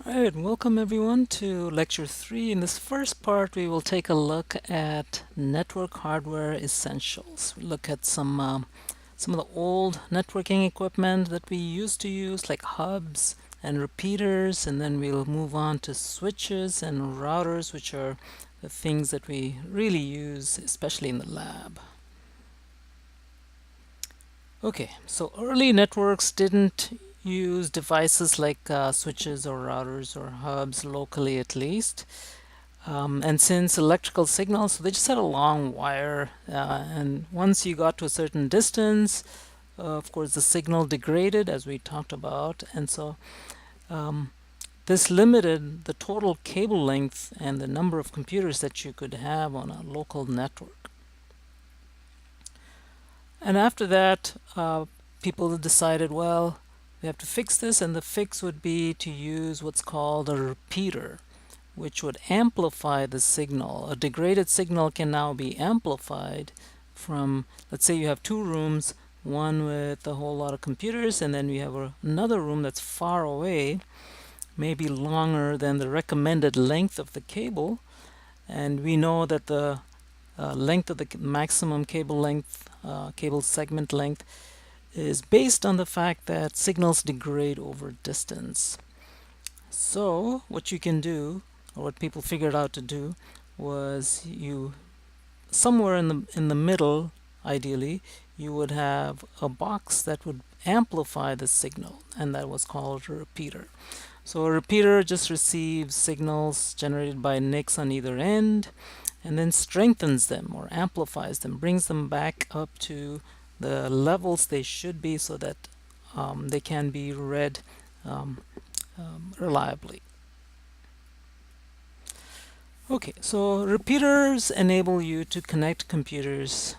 Alright, welcome everyone to lecture 3. In this first part, we will take a look at network hardware essentials. We look at some of the old networking equipment that we used to use, like hubs and repeaters, and then we'll move on to switches and routers, which are the things that we really use, especially in the lab. Okay, so early networks didn't use devices like switches or routers or hubs locally at least. And since electrical signals, so they just had a long wire, and once you got to a certain distance, of course, the signal degraded, as we talked about, and so um, this limited the total cable length and the number of computers that you could have on a local network. And after that, people decided, well, we have to fix this, and the fix would be to use what's called a repeater, which would amplify the signal. A degraded signal can now be amplified from, let's say you have two rooms, one with a whole lot of computers, and then we have another room that's far away, maybe longer than the recommended length of the cable. And we know that the length of the maximum cable length, cable segment length, is based on the fact that signals degrade over distance. So what you can do, or what people figured out to do, was you somewhere in the middle, ideally, you would have a box that would amplify the signal, and that was called a repeater. So a repeater just receives signals generated by NICs on either end, and then strengthens them or amplifies them, brings them back up to the levels they should be so that they can be read reliably. Okay, so repeaters enable you to connect computers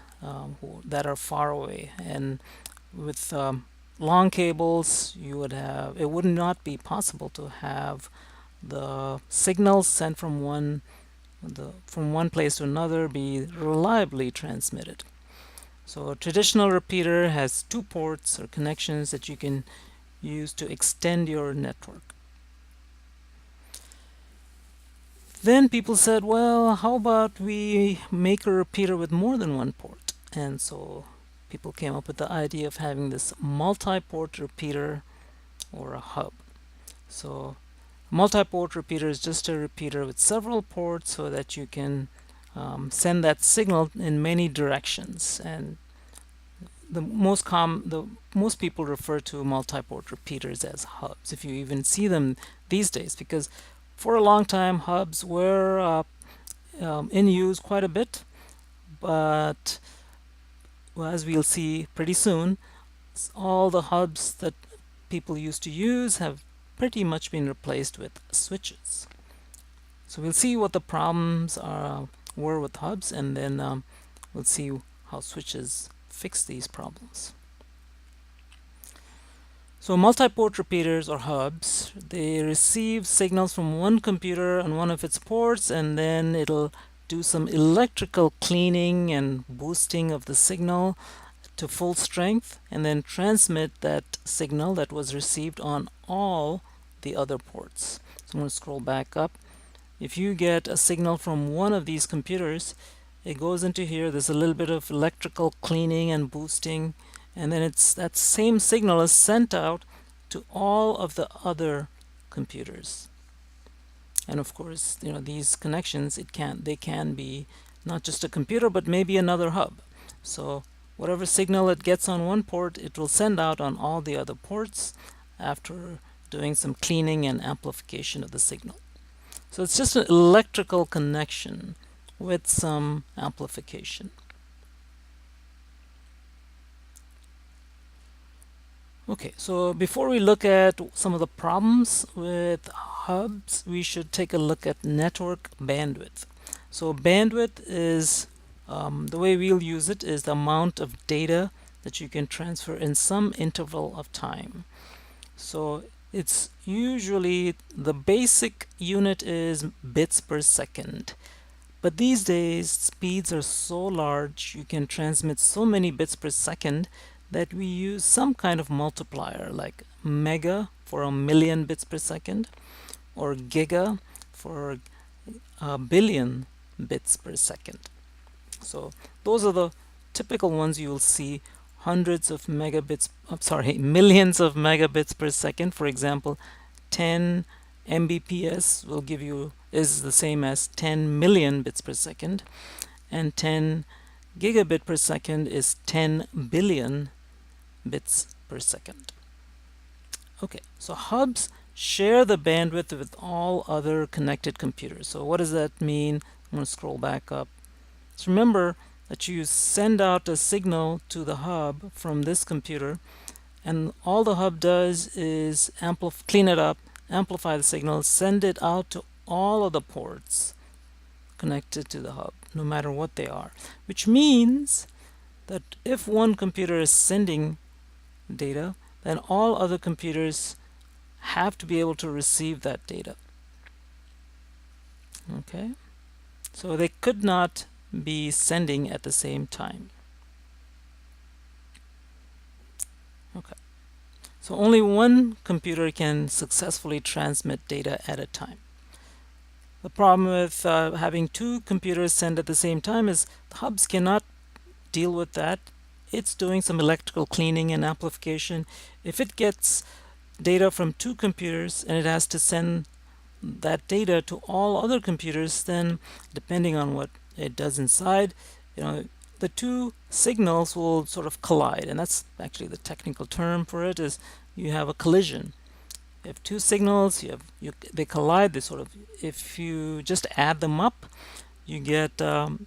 that are far away, and with long cables you would have, it would not be possible to have the signals sent from one place to another be reliably transmitted. So a traditional repeater has two ports or connections that you can use to extend your network. Then people said, well, how about we make a repeater with more than one port? And so people came up with the idea of having this multi-port repeater or a hub. So multi-port repeater is just a repeater with several ports so that you can send that signal in many directions. And the most people refer to multi-port repeaters as hubs, if you even see them these days, because for a long time hubs were in use quite a bit, but as we'll see pretty soon, all the hubs that people used to use have pretty much been replaced with switches. So we'll see what the problems were with hubs, and then we'll see how switches fix these problems. So multi-port repeaters or hubs, they receive signals from one computer on one of its ports, and then it'll do some electrical cleaning and boosting of the signal to full strength, and then transmit that signal that was received on all the other ports. So I'm going to scroll back up. If you get a signal from one of these computers, it goes into here. There's a little bit of electrical cleaning and boosting, and then that same signal is sent out to all of the other computers. And of course, these connections, they can be not just a computer, but maybe another hub. So whatever signal it gets on one port, it will send out on all the other ports after doing some cleaning and amplification of the signal. So it's just an electrical connection with some amplification. Okay, so before we look at some of the problems with hubs, we should take a look at network bandwidth. So bandwidth is, the way we'll use it is the amount of data that you can transfer in some interval of time. So it's usually, the basic unit is bits per second. But these days, speeds are so large, you can transmit so many bits per second that we use some kind of multiplier, like mega for 1,000,000 bits per second, or giga for a billion bits per second. So those are the typical ones you will see. Hundreds of megabits, I'm sorry, millions of megabits per second. For example, 10 Mbps will give you, is the same as 10 million bits per second, and 10 gigabit per second is 10 billion bits per second. Okay, so hubs share the bandwidth with all other connected computers. So what does that mean? I'm going to scroll back up. So remember that you send out a signal to the hub from this computer, and all the hub does is clean it up, amplify the signal, send it out to all of the ports connected to the hub, no matter what they are. Which means that if one computer is sending data, then all other computers have to be able to receive that data. Okay, so they could not be sending at the same time. Okay, so only one computer can successfully transmit data at a time. The problem with having two computers send at the same time is the hubs cannot deal with that. It's doing some electrical cleaning and amplification. If it gets data from two computers and it has to send that data to all other computers, then depending on what it does inside, the two signals will sort of collide, and that's actually the technical term for it. Is you have a collision. You have two signals, they collide. They sort of, if you just add them up, you get the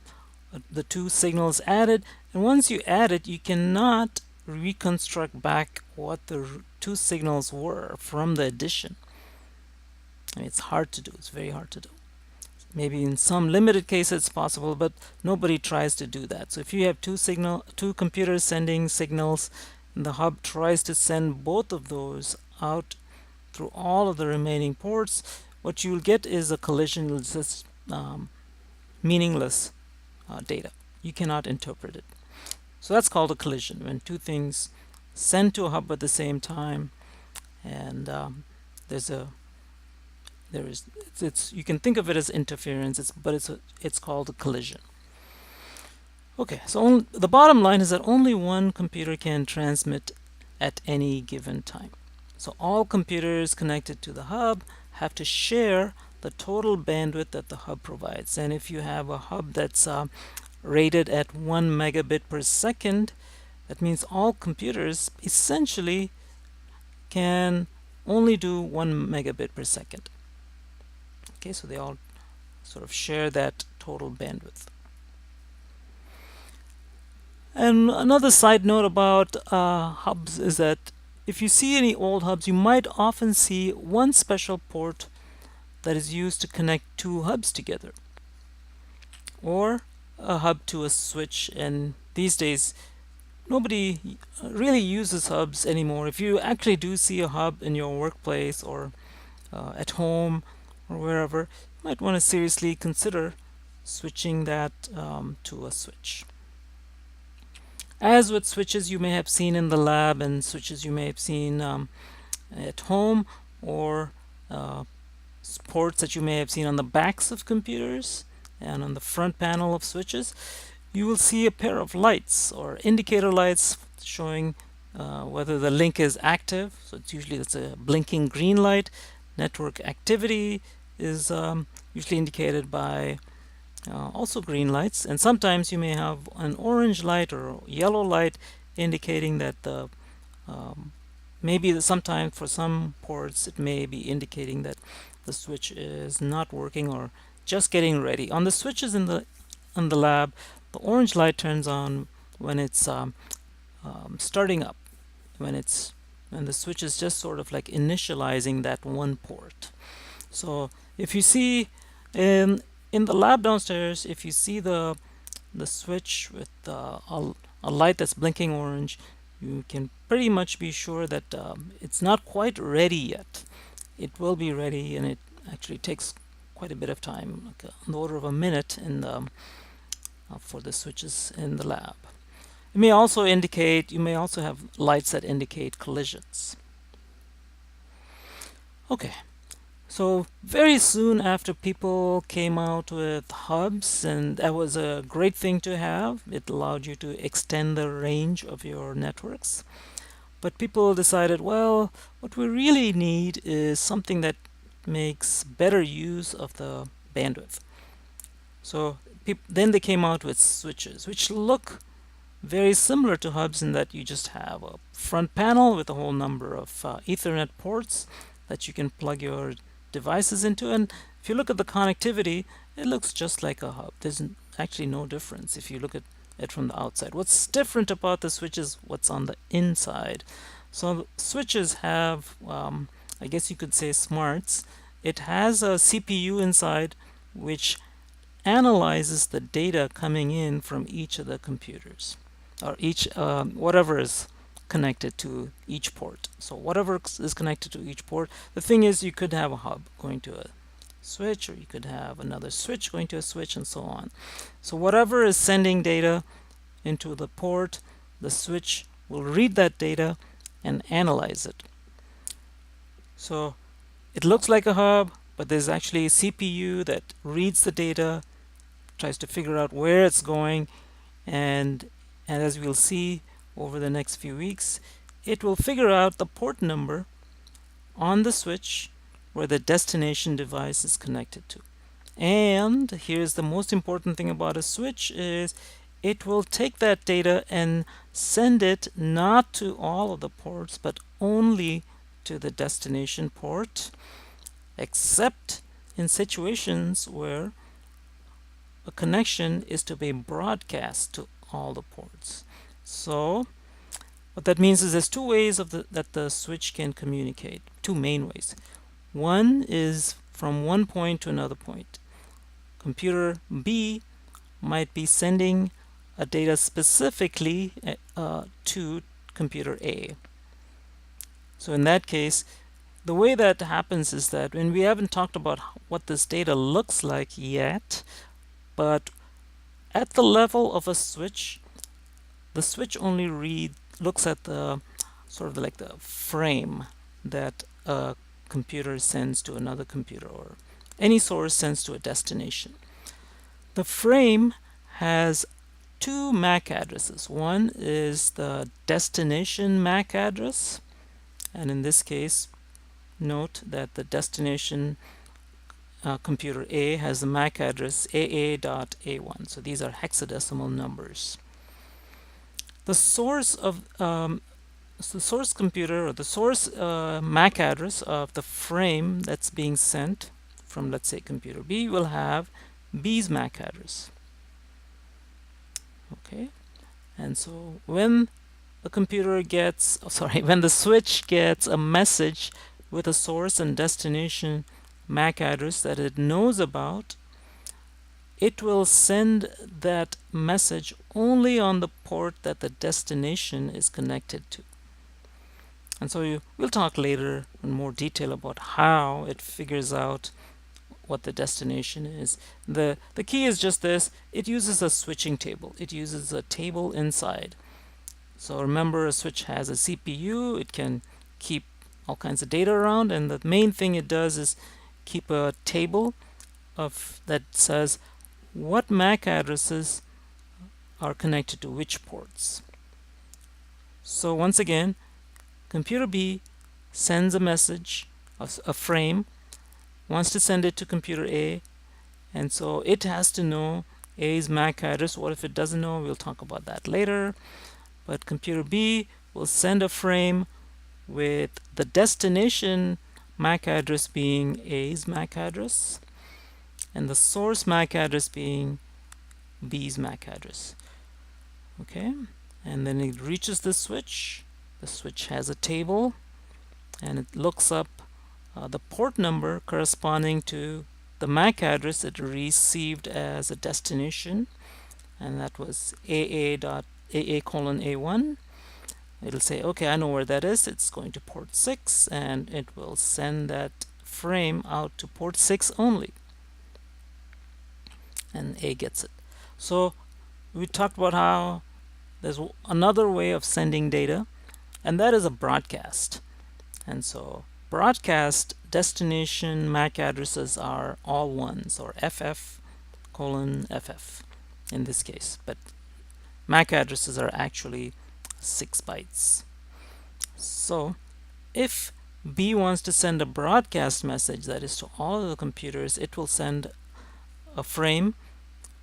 two signals added, and once you add it, you cannot reconstruct back what the two signals were from the addition. I mean, it's hard to do. It's very hard to do. Maybe in some limited cases it's possible, but nobody tries to do that. So if you have two computers sending signals, and the hub tries to send both of those out through all of the remaining ports, what you'll get is a collision. It's just meaningless data. You cannot interpret it. So that's called a collision, when two things send to a hub at the same time, and you can think of it as interference, but it's called a collision. Okay, so the bottom line is that only one computer can transmit at any given time. So all computers connected to the hub have to share the total bandwidth that the hub provides. And if you have a hub that's rated at 1 megabit per second, that means all computers essentially can only do 1 megabit per second. Okay, so they all sort of share that total bandwidth. And another side note about hubs is that if you see any old hubs, you might often see one special port that is used to connect two hubs together, or a hub to a switch. And these days nobody really uses hubs anymore. If you actually do see a hub in your workplace or at home or wherever, you might want to seriously consider switching that to a switch. As with switches you may have seen in the lab, and switches you may have seen at home, or ports that you may have seen on the backs of computers and on the front panel of switches, you will see a pair of lights or indicator lights showing whether the link is active. So it's a blinking green light. Network activity is usually indicated by also green lights, and sometimes you may have an orange light or yellow light indicating that the sometimes for some ports it may be indicating that the switch is not working or just getting ready. On the switches in the lab, the orange light turns on when it's starting up, when the switch is just sort of like initializing that one port. So if you see in the lab downstairs, if you see the switch with a light that's blinking orange, you can pretty much be sure that it's not quite ready yet. It will be ready, and it actually takes quite a bit of time, like on the order of a minute for the switches in the lab. You may also have lights that indicate collisions. Okay, So very soon after, people came out with hubs, and that was a great thing to have. It allowed you to extend the range of your networks. But people decided, well, what we really need is something that makes better use of the bandwidth. So then they came out with switches, which look very similar to hubs in that you just have a front panel with a whole number of Ethernet ports that you can plug your devices into. And if you look at the connectivity, it looks just like a hub. There's actually no difference if you look at it from the outside. What's different about the switch is what's on the inside. So switches have, I guess you could say, smarts. It has a CPU inside which analyzes the data coming in from each of the computers, or each whatever is connected to each port. So whatever is connected to each port. The thing is, you could have a hub going to a switch, or you could have another switch going to a switch, and so on. So whatever is sending data into the port, the switch will read that data and analyze it. So it looks like a hub, but there's actually a CPU that reads the data, tries to figure out where it's going, and as we'll see over the next few weeks, it will figure out the port number on the switch where the destination device is connected to. And here's the most important thing about a switch is it will take that data and send it not to all of the ports, but only to the destination port, except in situations where a connection is to be broadcast to all the ports. So what that means is there's two ways that the switch can communicate, two main ways. One is from one point to another point. Computer B might be sending a data specifically to computer A. So in that case, the way that happens is that when we haven't talked about what this data looks like yet, but at the level of a switch, the switch only looks at the sort of like the frame that a computer sends to another computer, or any source sends to a destination. The frame has two MAC addresses. One is the destination MAC address, and in this case, note that the destination computer A has the MAC address AA.A1. So these are hexadecimal numbers. The source of the source computer, or the source MAC address of the frame that's being sent from, let's say, computer B, will have B's MAC address. Okay, and so when the computer gets, when the switch gets a message with a source and destination MAC address that it knows about, it will send that message only on the port that the destination is connected to. And so we'll talk later in more detail about how it figures out what the destination is. The key is just this: it uses a switching table. It uses a table inside. So remember, a switch has a CPU. It can keep all kinds of data around, and the main thing it does is keep a table that says what MAC addresses are connected to which ports. So once again, computer B sends a message, a frame, wants to send it to computer A, and so it has to know A's MAC address. What if it doesn't know? We'll talk about that later. But computer B will send a frame with the destination MAC address being A's MAC address, and the source MAC address being B's MAC address. Okay, and then it reaches the switch. The switch has a table, and it looks up the port number corresponding to the MAC address it received as a destination, and that was AA.AA:A1. It'll say, okay, I know where that is. It's going to port 6, and it will send that frame out to port 6 only, and A gets it. So we talked about how there's another way of sending data, and that is a broadcast. And so broadcast destination MAC addresses are all ones, or FF colon FF in this case, but MAC addresses are actually 6 bytes. So if B wants to send a broadcast message, that is to all of the computers, it will send a frame,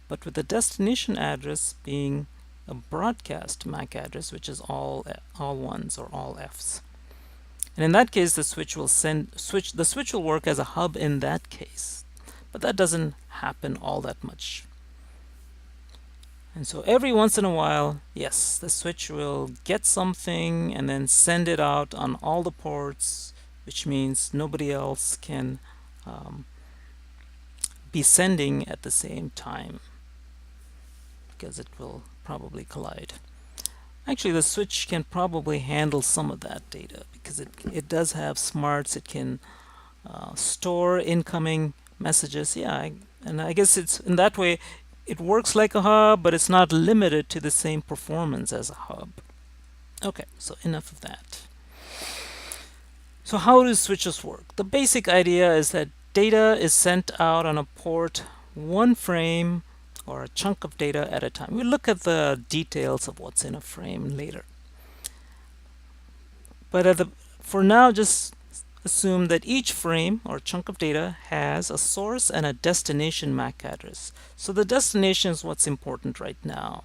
but with the destination address being a broadcast MAC address, which is all ones or all Fs. And in that case, the switch will work as a hub in that case. But that doesn't happen all that much. And so every once in a while, yes, the switch will get something and then send it out on all the ports, which means nobody else can be sending at the same time, because it will probably collide. Actually, the switch can probably handle some of that data, because it does have smarts. It can store incoming messages. Yeah, and I guess it's in that way it works like a hub, but it's not limited to the same performance as a hub. Okay, so enough of that. So how do switches work? The basic idea is that data is sent out on a port, one frame or a chunk of data at a time. We'll look at the details of what's in a frame later. But for now, just assume that each frame or chunk of data has a source and a destination MAC address. So the destination is what's important right now.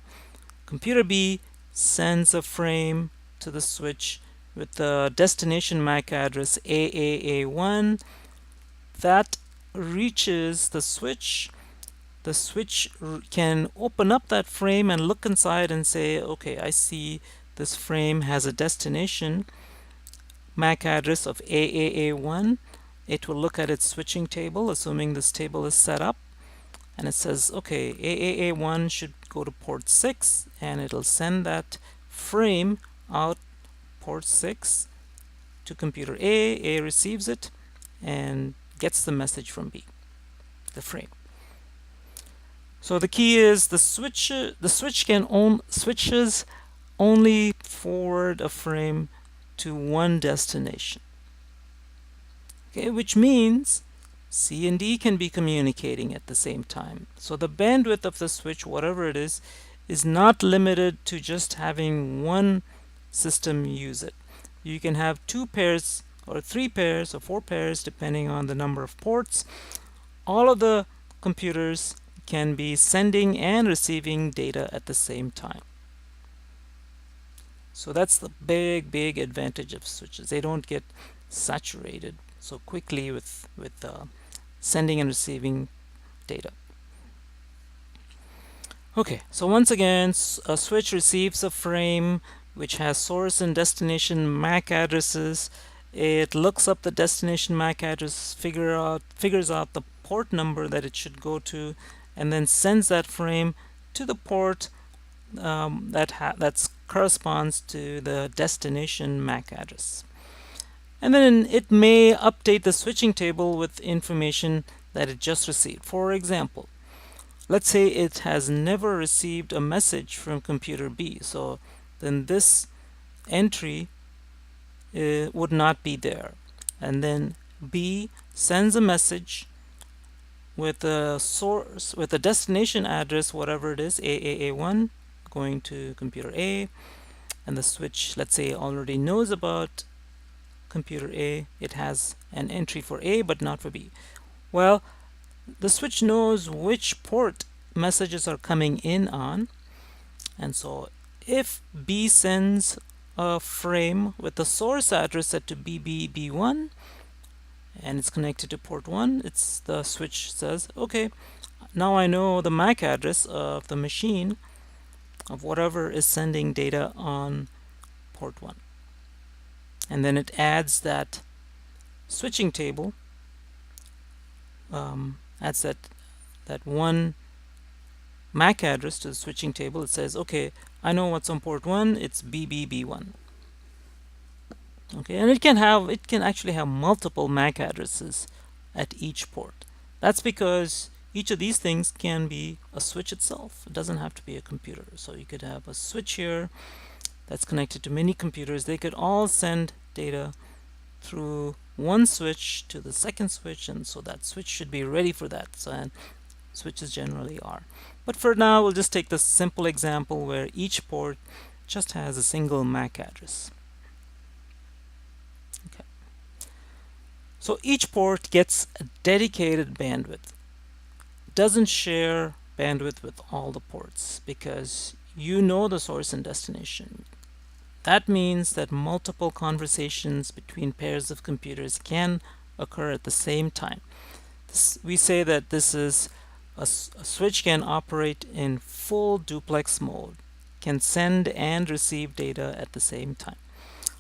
Computer B sends a frame to the switch with the destination MAC address AAA1. That reaches the switch. The switch can open up that frame and look inside and say, okay, I see this frame has a destination MAC address of AAA1. It will look at its switching table, assuming this table is set up, and it says, okay, AAA1 should go to port 6, and it'll send that frame out port 6 to computer A. A receives it and gets the message from B, the frame. So the key is the switch switches only forward a frame to one destination. Okay, which means C and D can be communicating at the same time. So the bandwidth of the switch, whatever it is not limited to just having one system use it. You can have 2 pairs or 3 pairs or 4 pairs depending on the number of ports. All of the computers can be sending and receiving data at the same time. So that's the big advantage of switches. They don't get saturated so quickly with sending and receiving data. Okay, so once again, a switch receives a frame which has source and destination MAC addresses. It looks up the destination MAC address, figures out the port number that it should go to, and then sends that frame to the port that corresponds to the destination MAC address. And then it may update the switching table with information that it just received. For example, let's say it has never received a message from computer B, so then this entry would not be there. And then B sends a message with the source, with the destination address, whatever it is, AAA1, going to computer A, and the switch, let's say, already knows about computer A. It has an entry for A but not for B. Well, the switch knows which port messages are coming in on, and so if B sends a frame with the source address set to BBB1 and it's connected to port 1, the switch says, okay, now I know the MAC address of the machine of whatever is sending data on port 1. And then it adds that switching table, adds that one MAC address to the switching table. It says, okay, I know what's on port 1, it's BBB1. Okay, and it can actually have multiple MAC addresses at each port. That's because each of these things can be a switch itself. It doesn't have to be a computer. So you could have a switch here that's connected to many computers. They could all send data through one switch to the second switch, and so that switch should be ready for that. So, and switches generally are. But for now, we'll just take this simple example where each port just has a single MAC address. Okay. So each port gets a dedicated bandwidth. Doesn't share bandwidth with all the ports because you know the source and destination. That means that multiple conversations between pairs of computers can occur at the same time. We say that this is a switch can operate in full duplex mode, can send and receive data at the same time.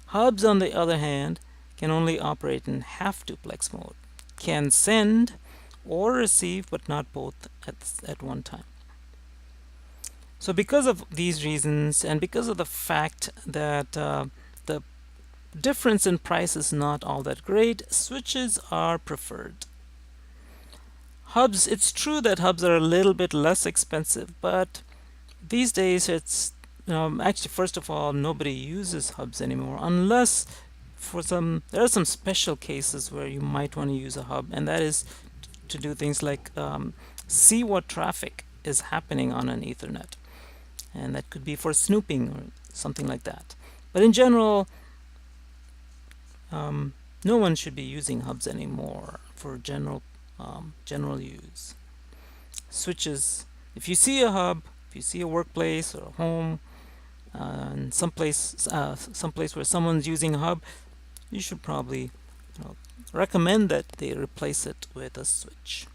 Hubs, on the other hand, can only operate in half duplex mode, can send or receive, but not both at one time. So because of these reasons, and because of the fact that the difference in price is not all that great, switches are preferred. Hubs, it's true that hubs are a little bit less expensive, but these days it's actually, first of all, nobody uses hubs anymore unless there are some special cases where you might want to use a hub, and that is to do things like see what traffic is happening on an Ethernet, and that could be for snooping or something like that. But in general, no one should be using hubs anymore for general use. Switches, if you see a hub, if you see a workplace or a home, and someplace where someone's using a hub, you should probably recommend that they replace it with a switch.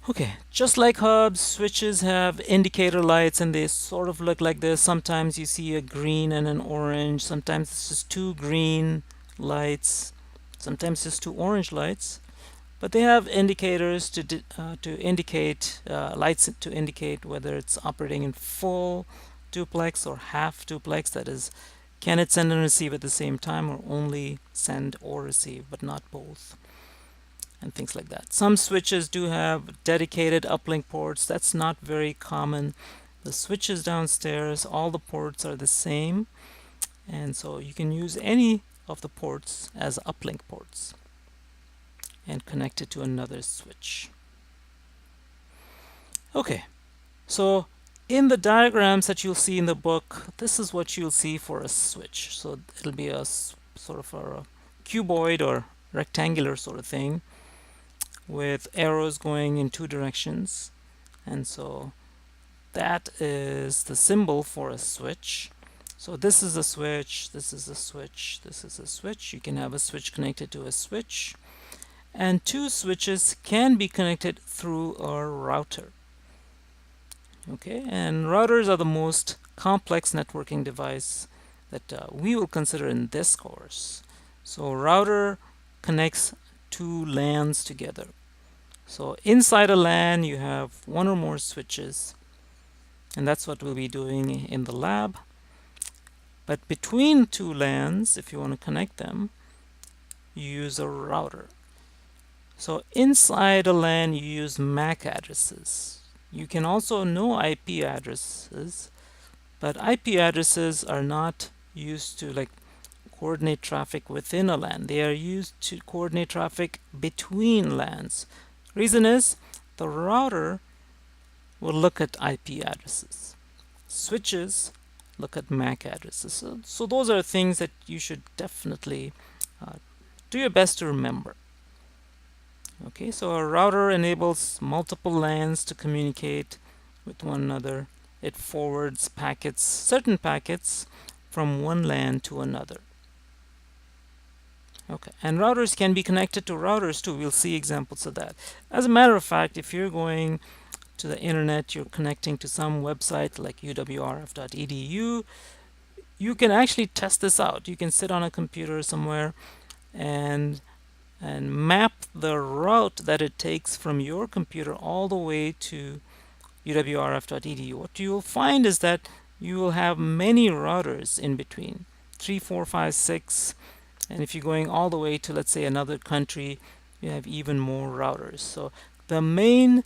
Okay, just like hubs, switches have indicator lights, and they sort of look like this. Sometimes you see a green and an orange. Sometimes it's just two green lights. Sometimes just two orange lights. But they have indicators to indicate lights to indicate whether it's operating in full duplex or half duplex. That is, can it send and receive at the same time, or only send or receive, but not both, and things like that. Some switches do have dedicated uplink ports. That's not very common. The switches downstairs, all the ports are the same, and so you can use any of the ports as uplink ports and connect it to another switch. Okay, so in the diagrams that you'll see in the book, this is what you'll see for a switch. So it'll be a sort of a cuboid or rectangular sort of thing with arrows going in two directions, and so that is the symbol for a switch. So this is a switch, this is a switch, this is a switch. You can have a switch connected to a switch, and two switches can be connected through a router. Okay, and routers are the most complex networking device that we will consider in this course. So router connects two LANs together. So inside a LAN you have one or more switches, and that's what we'll be doing in the lab. But between two LANs, if you want to connect them, you use a router. So inside a LAN you use MAC addresses. You can also know IP addresses, but IP addresses are not used to coordinate traffic within a LAN. They are used to coordinate traffic between LANs. Reason is the router will look at IP addresses. Switches look at MAC addresses. So those are things that you should definitely do your best to remember. Okay, so a router enables multiple LANs to communicate with one another. It forwards packets, certain packets, from one LAN to another. Okay, and routers can be connected to routers too. We'll see examples of that. As a matter of fact, if you're going to the internet, you're connecting to some website like uwrf.edu, you can actually test this out. You can sit on a computer somewhere and map the route that it takes from your computer all the way to uwrf.edu. What you'll find is that you will have many routers in between, 3, 4, 5, 6, and if you're going all the way to, let's say, another country, you have even more routers. So the main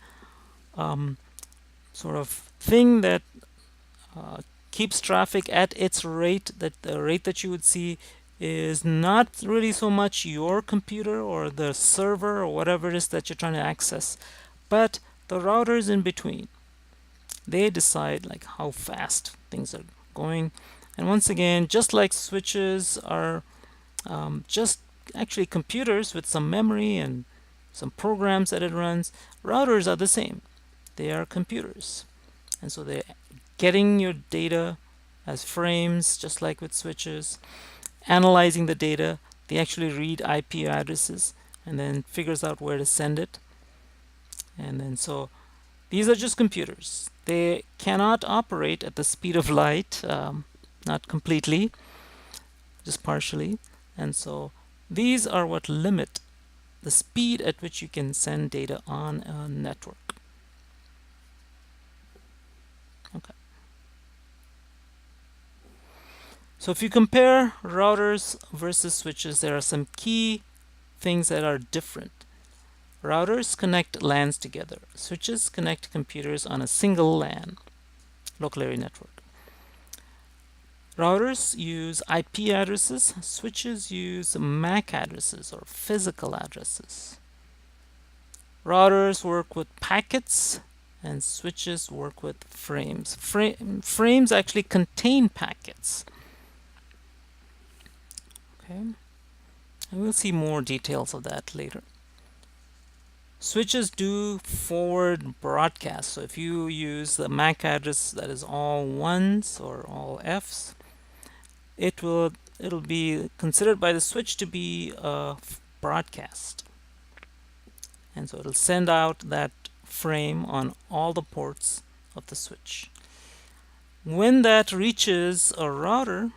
sort of thing that keeps traffic at its rate, that the rate that you would see is not really so much your computer or the server or whatever it is that you're trying to access, but the routers in between. They decide like how fast things are going. And once again, just like switches are just actually computers with some memory and some programs that it runs, routers are the same. They are computers. And so they're getting your data as frames, just like with switches, analyzing the data. They actually read IP addresses and then figures out where to send it. And then so these are just computers. They cannot operate at the speed of light, not completely, just partially. And so these are what limit the speed at which you can send data on a network. Okay. So if you compare routers versus switches, there are some key things that are different. Routers connect LANs together. Switches connect computers on a single LAN, local area network. Routers use IP addresses. Switches use MAC addresses or physical addresses. Routers work with packets and switches work with frames. Frames actually contain packets. Okay, and we'll see more details of that later. Switches do forward broadcast. So if you use the MAC address that is all ones or all Fs, it'll be considered by the switch to be a broadcast. And so it'll send out that frame on all the ports of the switch. When that reaches a router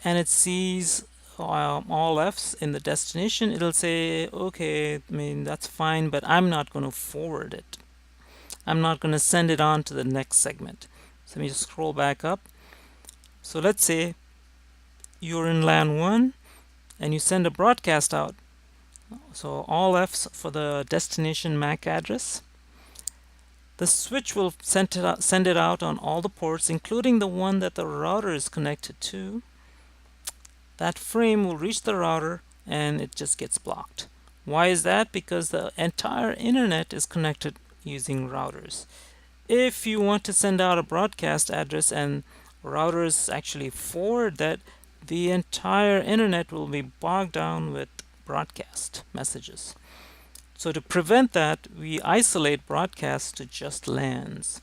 and it sees all Fs in the destination, it'll say, okay, I mean, that's fine, but I'm not going to forward it. I'm not going to send it on to the next segment. So let me just scroll back up. So let's say you're in LAN 1 and you send a broadcast out. So all Fs for the destination MAC address. The switch will send it out on all the ports, including the one that the router is connected to. That frame will reach the router and it just gets blocked. Why is that? Because the entire internet is connected using routers. If you want to send out a broadcast address and routers actually forward that, the entire internet will be bogged down with broadcast messages. So to prevent that, we isolate broadcasts to just LANs.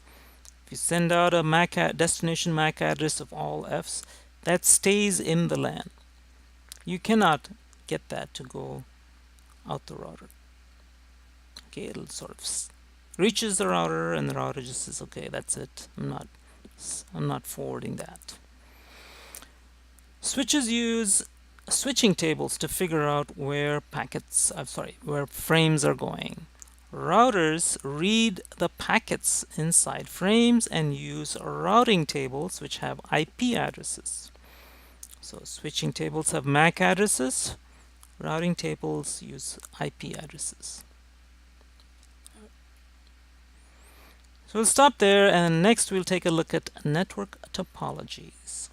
If you send out a destination MAC address of all Fs, that stays in the LAN. You cannot get that to go out the router. Okay, it'll sort of reaches the router and the router just says, okay, that's it. I'm not forwarding that. Switches use switching tables to figure out where where frames are going. Routers read the packets inside frames and use routing tables which have IP addresses. So switching tables have MAC addresses. Routing tables use IP addresses. So we'll stop there and next we'll take a look at network topologies.